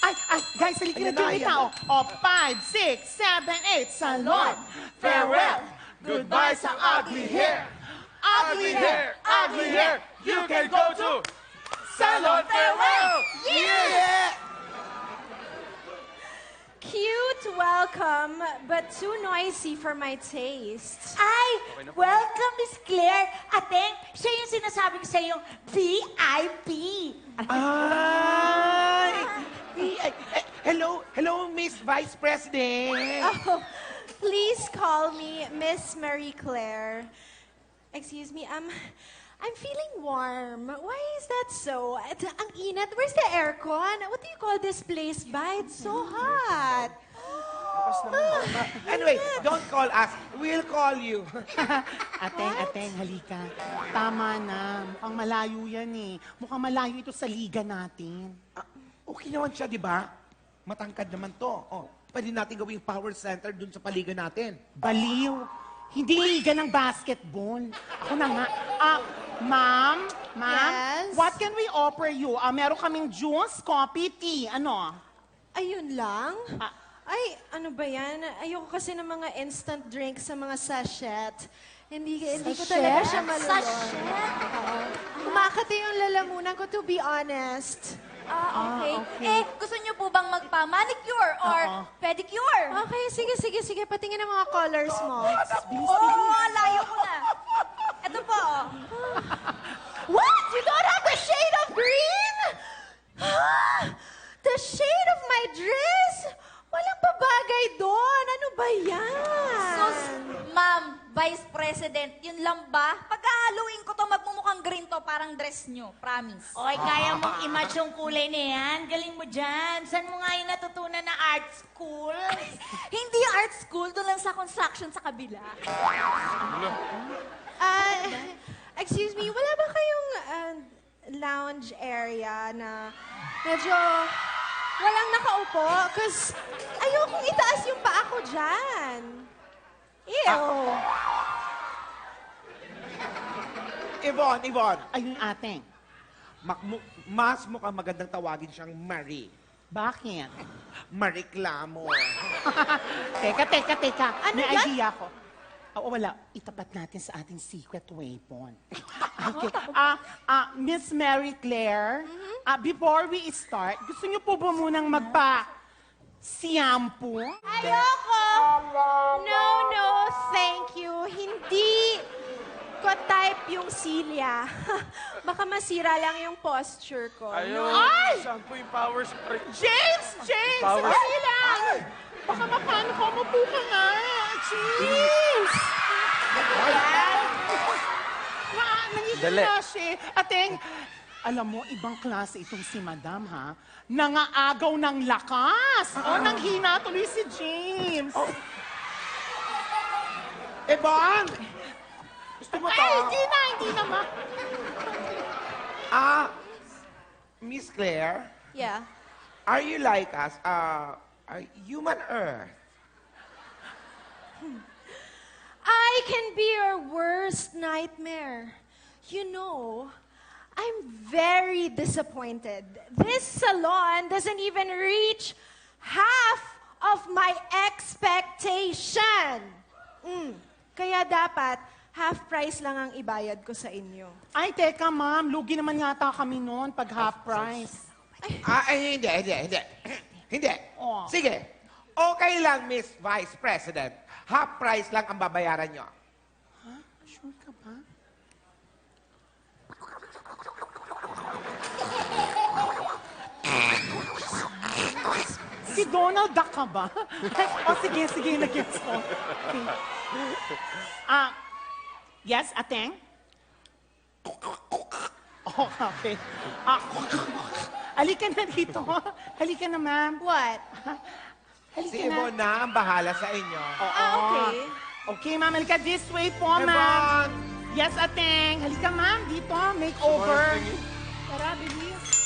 Guys, halika na dyan ikaw. 5, 6, 7, 8, salon. Farewell! Goodbye sa ugly hair! Ugly hair! Ugly hair! You can go to Salon Farewell! Yeah! Cute welcome, but too noisy for my taste. Ay, welcome, Miss Claire. Ateng, siya yung sinasabing sa yung VIP. Ay! Hello, Miss Vice President. Oh, please call me Miss Marie Claire. Excuse me, I'm feeling warm. Why is that so? Ang inat. Where's the aircon? What do you call this place ba? It's so hot. Anyway, don't call us. We'll call you. Ateng, halika. Tama na. Mukhang malayo yan eh. Mukhang malayo ito sa liga natin. Okay naman siya, di ba? Matangkad naman to. Oh, pwede natin gawing power center dun sa paligan natin. Baliw. Hindi liga ng basketball. Ako na nga. Ma'am? Yes? What can we offer you? Meron kaming juice, coffee, tea. Ano? Ayun lang? Ay, ano ba yan? Ayoko kasi ng mga instant drinks sa mga sachet. Hindi ko talaga siya malulon. Sachet? Kumakati yung lalamunan ko, to be honest. Okay. Eh, gusto niyo po bang magpa-manicure or pedicure? Okay, sige. Patingin ang mga colors mo. Oo, layo ko na. Ito po. What? You don't have the shade of green? The shade of my dress? Walang babagay doon. Ano ba yan? Sus, Ma'am, Vice President, yun lang ba? Pag-haluin ko to, magmumukhang green to, parang dress nyo. Promise. Oy, kaya mong i-match yung kulay na yan. Galing mo dyan. Saan mo nga yung natutunan na art school? Hindi art school, doon lang sa construction sa kabila. Excuse me, wala ba kayong lounge area na medyo walang nakaupo? Because ayokong itaas yung paa ko dyan. Ew. Yvonne, Ayun, ateng. mas mukhang magandang tawagin siyang Marie. Bakit? Mariklamo. Teka. Ano May yan? idea ko. Wala. Itapat natin sa ating secret weapon. Okay. Miss Mary Claire, before we start, gusto niyo po ba munang magpa-shampoo? Ayoko! No, thank you. Hindi ko type yung silya. Baka masira lang yung posture ko. Ayun! Ay! Saan po yung power spray? James! Power- Sandali lang! Baka mapano ka, mapo ka nga. James! Dali. Nangiklase. Ateng, alam mo, ibang klase itong si Madam, ha? Nangaagaw ng lakas. Nanghina tuloy si James. Yvonne! Gusto mo to? Ay, hindi na, ma. Miss Claire, Yeah. are you like us, human Earth? I can be your worst nightmare. You know, I'm very disappointed. This salon doesn't even reach half of my expectation. Kaya dapat, half price lang ang ibayad ko sa inyo. Ay, teka, ma'am. Lugi naman yata kami noon pag half price. Hindi. Hindi. Oh. Sige. Okay lang, Miss Vice President. Half price lang ang babayaran nyo. Sure ka ba? Si Donald Duck ka ba? Sige, nag-gets ko. Okay. Yes, Ateng? Okay. Halika na dito. Halika na, ma'am. What? Halika Si na. Yvonne na ang bahala sa inyo. Okay. Okay, ma'am. Halika this way po, ma'am. Yvonne! Yes, Ateng. Halika, ma'am. Dito, makeover. Tara, bilis.